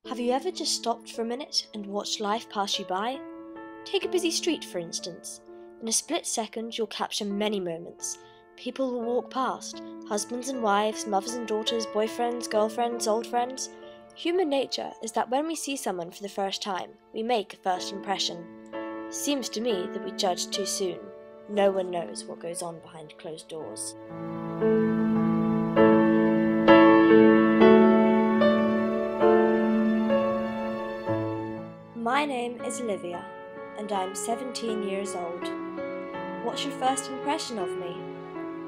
Have you ever just stopped for a minute and watched life pass you by? Take a busy street, for instance. In a split second, you'll capture many moments. People will walk past, husbands and wives, mothers and daughters, boyfriends, girlfriends, old friends. Human nature is that when we see someone for the first time, we make a first impression. Seems to me that we judge too soon. No one knows what goes on behind closed doors. My name is Olivia, and I'm 17 years old. What's your first impression of me?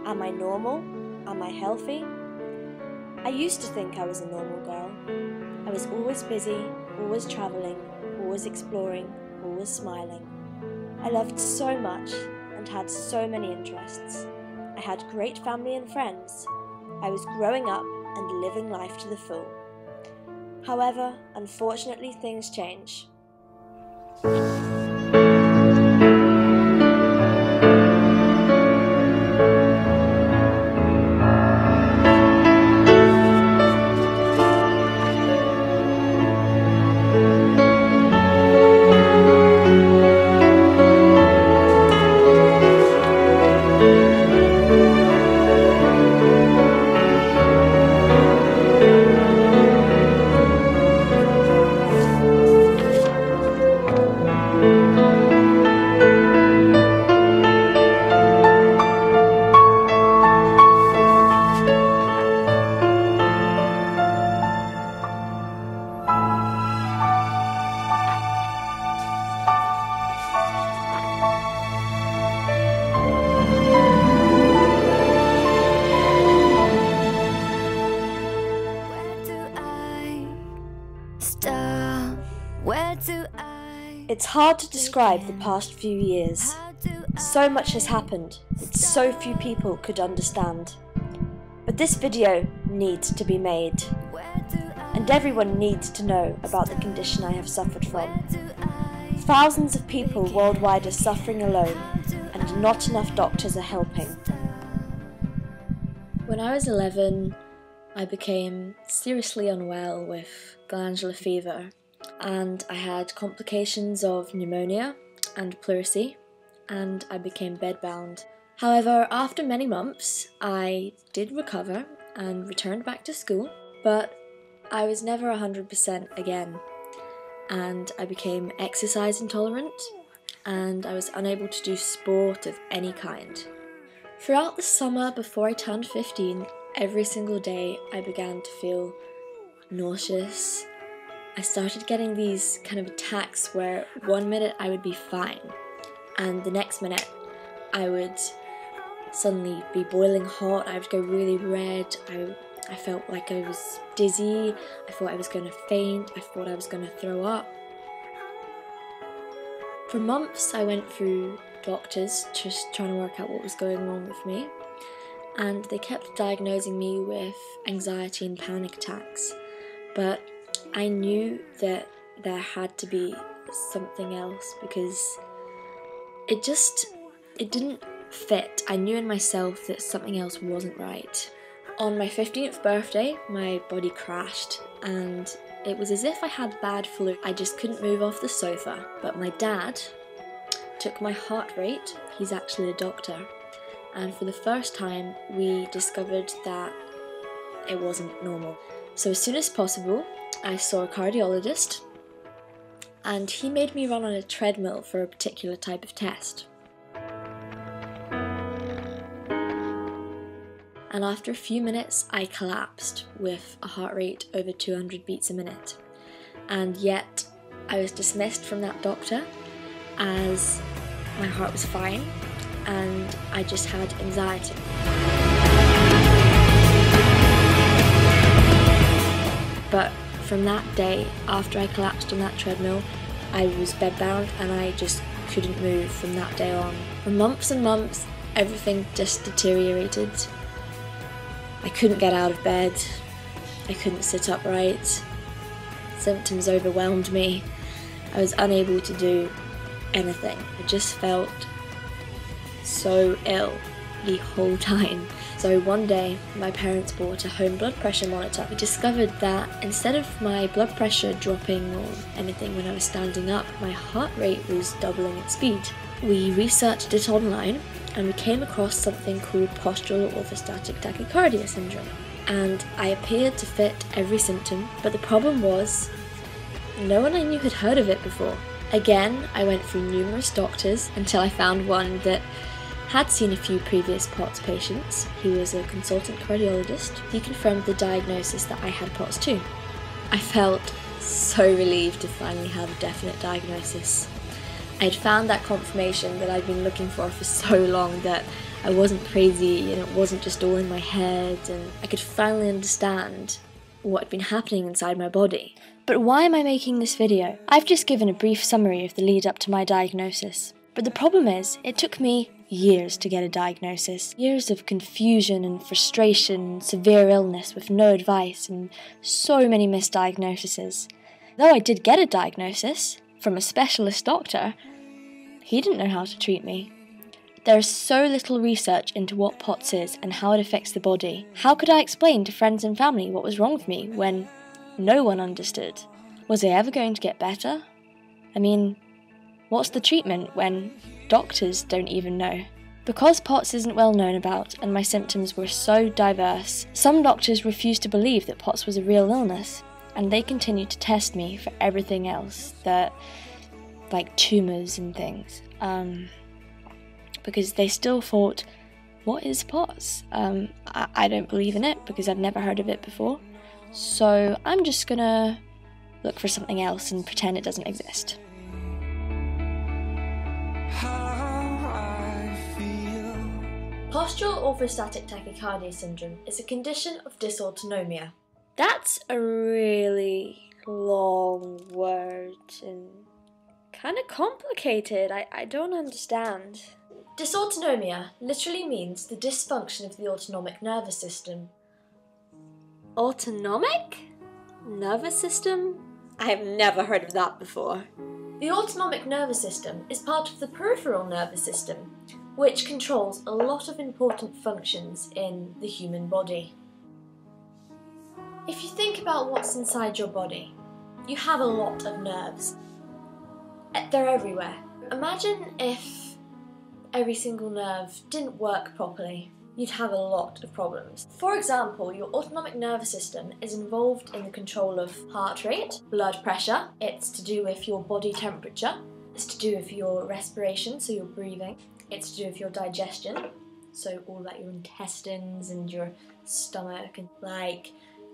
Am I normal? Am I healthy? I used to think I was a normal girl. I was always busy, always travelling, always exploring, always smiling. I loved so much and had so many interests. I had great family and friends. I was growing up and living life to the full. However, unfortunately, things change. It's hard to describe the past few years. So much has happened that so few people could understand. But this video needs to be made. And everyone needs to know about the condition I have suffered from. Thousands of people worldwide are suffering alone, and not enough doctors are helping. When I was 11, I became seriously unwell with glandular fever. And I had complications of pneumonia and pleurisy, and I became bedbound. However, after many months, I did recover and returned back to school, but I was never 100% again, and I became exercise intolerant, and I was unable to do sport of any kind. Throughout the summer before I turned 15, every single day I began to feel nauseous. I started getting these kind of attacks where 1 minute I would be fine, and the next minute I would suddenly be boiling hot, I would go really red, I felt like I was dizzy, I thought I was going to faint, I thought I was going to throw up. For months I went through doctors just trying to work out what was going wrong with me, and they kept diagnosing me with anxiety and panic attacks, but I knew that there had to be something else because it didn't fit. I knew in myself that something else wasn't right. On my 15th birthday, my body crashed and it was as if I had bad flu. I just couldn't move off the sofa, but my dad took my heart rate. He's actually a doctor, and for the first time we discovered that it wasn't normal. So as soon as possible, I saw a cardiologist, and he made me run on a treadmill for a particular type of test. And after a few minutes, I collapsed with a heart rate over 200 beats a minute. And yet, I was dismissed from that doctor as my heart was fine, and I just had anxiety. But from that day, after I collapsed on that treadmill, I was bedbound and I just couldn't move from that day on. For months and months, everything just deteriorated. I couldn't get out of bed, I couldn't sit upright, symptoms overwhelmed me, I was unable to do anything. I just felt so ill the whole time. So one day, my parents bought a home blood pressure monitor. We discovered that instead of my blood pressure dropping or anything when I was standing up, my heart rate was doubling its speed. We researched it online and we came across something called Postural Orthostatic Tachycardia syndrome. And I appeared to fit every symptom, but the problem was no one I knew had heard of it before. Again, I went through numerous doctors until I found one that had seen a few previous POTS patients. He was a consultant cardiologist. He confirmed the diagnosis that I had POTS too. I felt so relieved to finally have a definite diagnosis. I had found that confirmation that I'd been looking for so long, that I wasn't crazy and it wasn't just all in my head, and I could finally understand what had been happening inside my body. But why am I making this video? I've just given a brief summary of the lead up to my diagnosis. But the problem is, it took me years to get a diagnosis. Years of confusion and frustration, severe illness with no advice, and so many misdiagnoses. Though I did get a diagnosis from a specialist doctor, he didn't know how to treat me. There is so little research into what POTS is and how it affects the body. How could I explain to friends and family what was wrong with me when no one understood? Was I ever going to get better? I mean, what's the treatment when doctors don't even know? Because POTS isn't well known about and my symptoms were so diverse, some doctors refused to believe that POTS was a real illness, and they continued to test me for everything else, like tumours and things. Because they still thought, what is POTS? I don't believe in it because I've never heard of it before. So I'm just gonna look for something else and pretend it doesn't exist. Postural orthostatic tachycardia syndrome is a condition of dysautonomia. That's a really long word and kind of complicated. I don't understand. Dysautonomia literally means the dysfunction of the autonomic nervous system. Autonomic? Nervous system? I have never heard of that before. The autonomic nervous system is part of the peripheral nervous system, which controls a lot of important functions in the human body. If you think about what's inside your body, you have a lot of nerves. They're everywhere. Imagine if every single nerve didn't work properly. You'd have a lot of problems. For example, your autonomic nervous system is involved in the control of heart rate, blood pressure. It's to do with your body temperature. It's to do with your respiration, so your breathing. It's to do with your digestion, so all about your intestines and your stomach, and like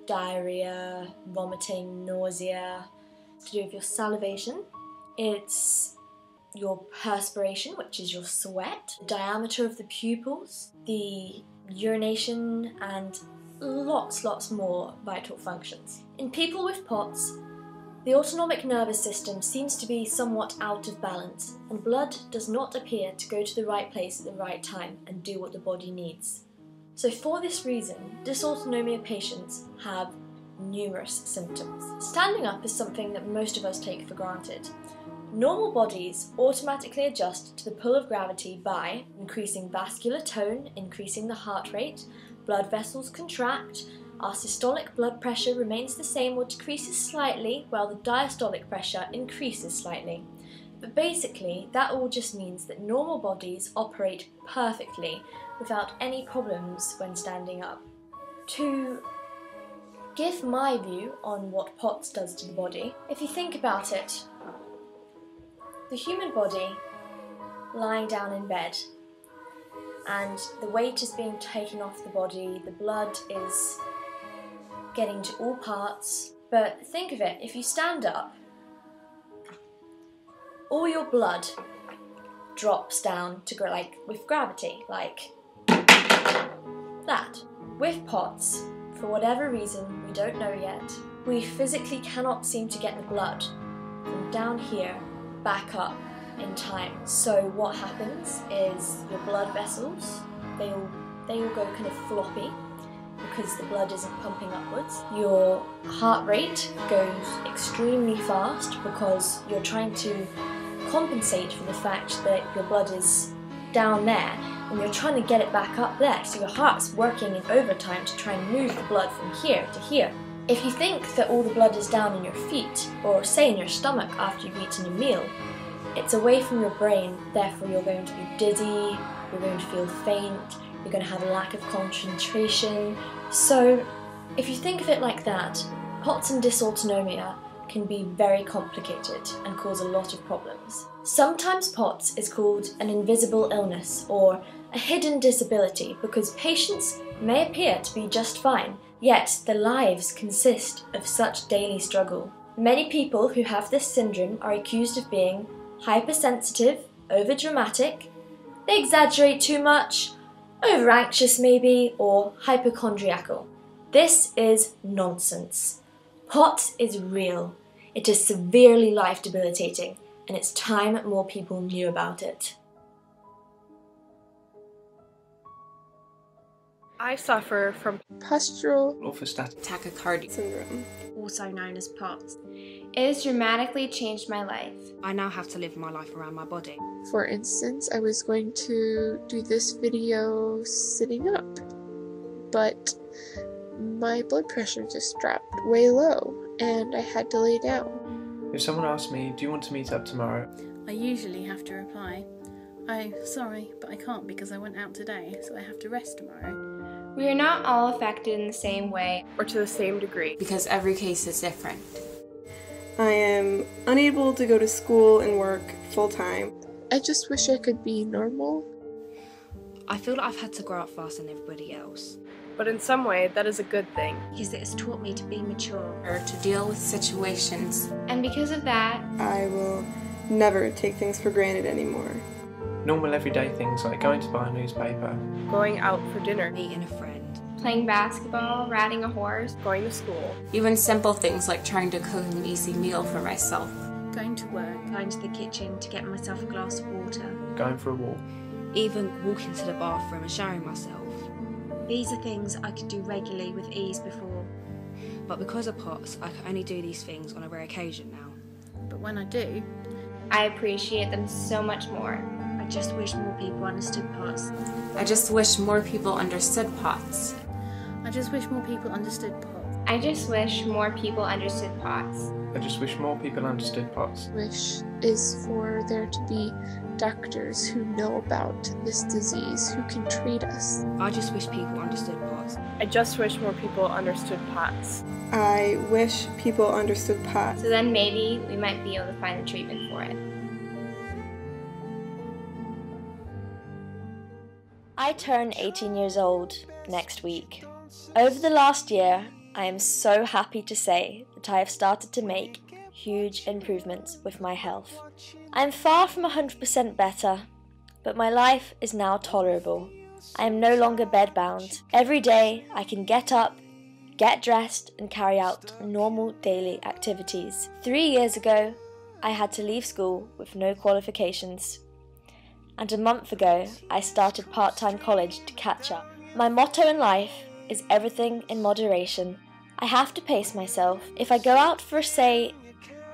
diarrhea, vomiting, nausea. It's to do with your salivation. It's your perspiration, which is your sweat, the diameter of the pupils, the urination, and lots more vital functions. In people with POTS, the autonomic nervous system seems to be somewhat out of balance, and blood does not appear to go to the right place at the right time and do what the body needs. So for this reason, dysautonomia patients have numerous symptoms. Standing up is something that most of us take for granted. Normal bodies automatically adjust to the pull of gravity by increasing vascular tone, increasing the heart rate, blood vessels contract, our systolic blood pressure remains the same or decreases slightly, while the diastolic pressure increases slightly. But basically, that all just means that normal bodies operate perfectly without any problems when standing up. To give my view on what POTS does to the body, if you think about it, the human body lying down in bed, and the weight is being taken off the body, the blood is getting to all parts. But think of it, if you stand up, all your blood drops down to like with gravity, like that. With POTS, for whatever reason we don't know yet, we physically cannot seem to get the blood from down here back up in time. So what happens is your blood vessels, they all go kind of floppy because the blood isn't pumping upwards. Your heart rate goes extremely fast because you're trying to compensate for the fact that your blood is down there and you're trying to get it back up there, so your heart's working in overtime to try and move the blood from here to here. If you think that all the blood is down in your feet, or say in your stomach after you've eaten a meal, it's away from your brain, therefore you're going to be dizzy, you're going to feel faint, you're going to have a lack of concentration. So if you think of it like that, POTS and dysautonomia can be very complicated and cause a lot of problems. Sometimes POTS is called an invisible illness or a hidden disability because patients may appear to be just fine, yet their lives consist of such daily struggle. Many people who have this syndrome are accused of being hypersensitive, overdramatic, they exaggerate too much, over-anxious maybe, or hypochondriacal. This is nonsense. POTS is real. It is severely life-debilitating, and it's time more people knew about it. I suffer from Postural Orthostatic Tachycardia syndrome, also known as POTS. It has dramatically changed my life. I now have to live my life around my body. For instance, I was going to do this video sitting up, but my blood pressure just dropped way low and I had to lay down. If someone asks me, do you want to meet up tomorrow? I usually have to reply, sorry, but I can't because I went out today, so I have to rest tomorrow. We are not all affected in the same way or to the same degree, Because every case is different. I am unable to go to school and work full-time. I just wish I could be normal. I feel like I've had to grow up faster than everybody else. But in some way, that is a good thing. Because it has taught me to be mature, or to deal with situations. and because of that, I will never take things for granted anymore. Normal everyday things like going to buy a newspaper, Going out for dinner, Meeting a friend. playing basketball, riding a horse, going to school, Even simple things like trying to cook an easy meal for myself. Going to work, Going to the kitchen to get myself a glass of water. going for a walk. Even walking to the bathroom and showering myself. These are things I could do regularly with ease before. But because of POTS, I can only do these things on a rare occasion now. but when I do, I appreciate them so much more. I just wish more people understood POTS. I just wish more people understood POTS. I just wish more people understood POTS. I just wish more people understood POTS. I just wish more people understood POTS. Wish is for there to be doctors who know about this disease, who can treat us. I just wish people understood POTS. I just wish more people understood POTS. I wish people understood POTS. So then maybe we might be able to find a treatment for it. I turn 18 years old next week. Over the last year, I am so happy to say that I have started to make huge improvements with my health. I am far from 100% better, but my life is now tolerable. I am no longer bedbound. Every day I can get up, get dressed and carry out normal daily activities. 3 years ago, I had to leave school with no qualifications. And a month ago, I started part-time college to catch up. My motto in life is everything in moderation. I have to pace myself. If I go out for, say,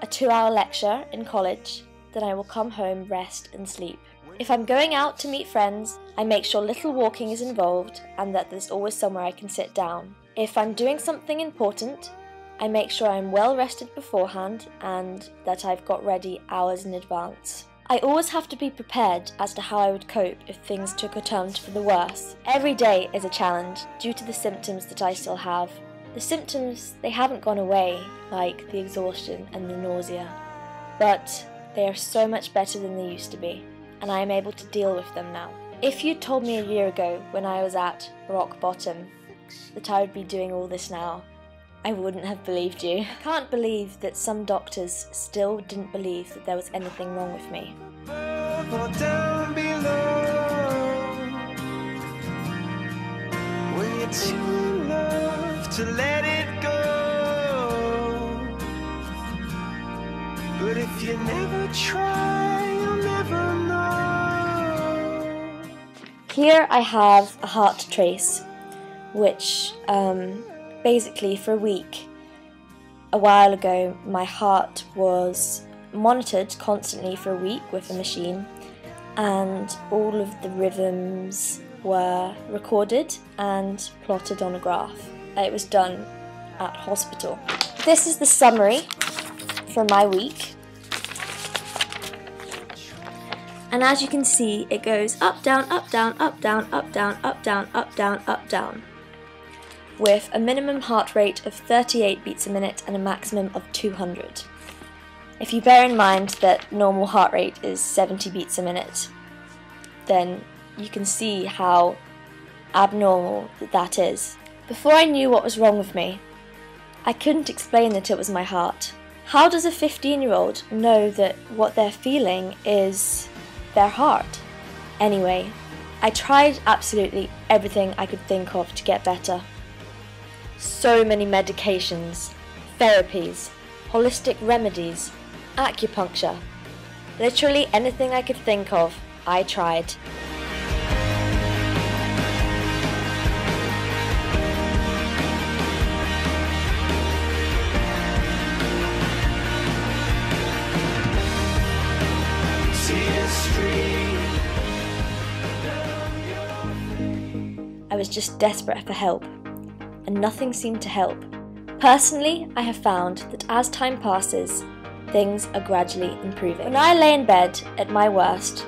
a 2-hour lecture in college, then I will come home, rest and sleep. If I'm going out to meet friends, I make sure little walking is involved and that there's always somewhere I can sit down. If I'm doing something important, I make sure I'm well rested beforehand and that I've got ready hours in advance. I always have to be prepared as to how I would cope if things took a turn for the worse. Every day is a challenge due to the symptoms that I still have. The symptoms, they haven't gone away, like the exhaustion and the nausea, but they are so much better than they used to be, and I am able to deal with them now. If you'd told me a year ago, when I was at rock bottom, that I would be doing all this now, I wouldn't have believed you. I can't believe that some doctors still didn't believe that there was anything wrong with me. Down below, when you're too in love to let it go, but if you never try, you'll never know. Here I have a heart trace, which basically for a week, a while ago, my heart was monitored constantly for a week with a machine, and all of the rhythms were recorded and plotted on a graph. It was done at hospital. This is the summary for my week. And as you can see, it goes up, down, up, down, up, down, up, down, up, down, up, down, up, down, with a minimum heart rate of 38 beats a minute and a maximum of 200. If you bear in mind that normal heart rate is 70 beats a minute, then you can see how abnormal that is. Before I knew what was wrong with me, I couldn't explain that it was my heart. How does a 15-year-old know that what they're feeling is their heart? Anyway, I tried absolutely everything I could think of to get better. So many medications, therapies, holistic remedies, acupuncture. Literally anything I could think of, I tried. I was just desperate for help, and nothing seemed to help. Personally, I have found that as time passes, things are gradually improving. When I lay in bed at my worst,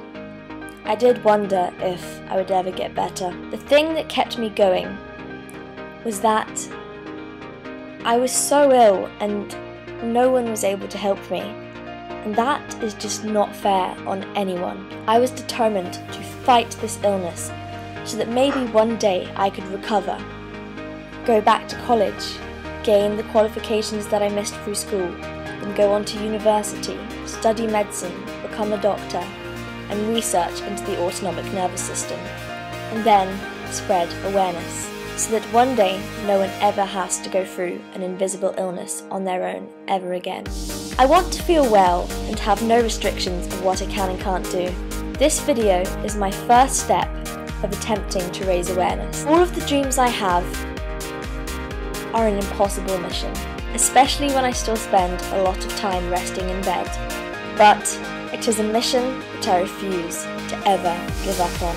I did wonder if I would ever get better. The thing that kept me going was that I was so ill and no one was able to help me. And that is just not fair on anyone. I was determined to fight this illness so that maybe one day I could recover, go back to college, gain the qualifications that I missed through school, then go on to university, study medicine, become a doctor, and research into the autonomic nervous system, and then spread awareness, so that one day no one ever has to go through an invisible illness on their own ever again. I want to feel well and have no restrictions of what I can and can't do. This video is my first step of attempting to raise awareness. All of the dreams I have are an impossible mission, especially when I still spend a lot of time resting in bed. But it is a mission that I refuse to ever give up on.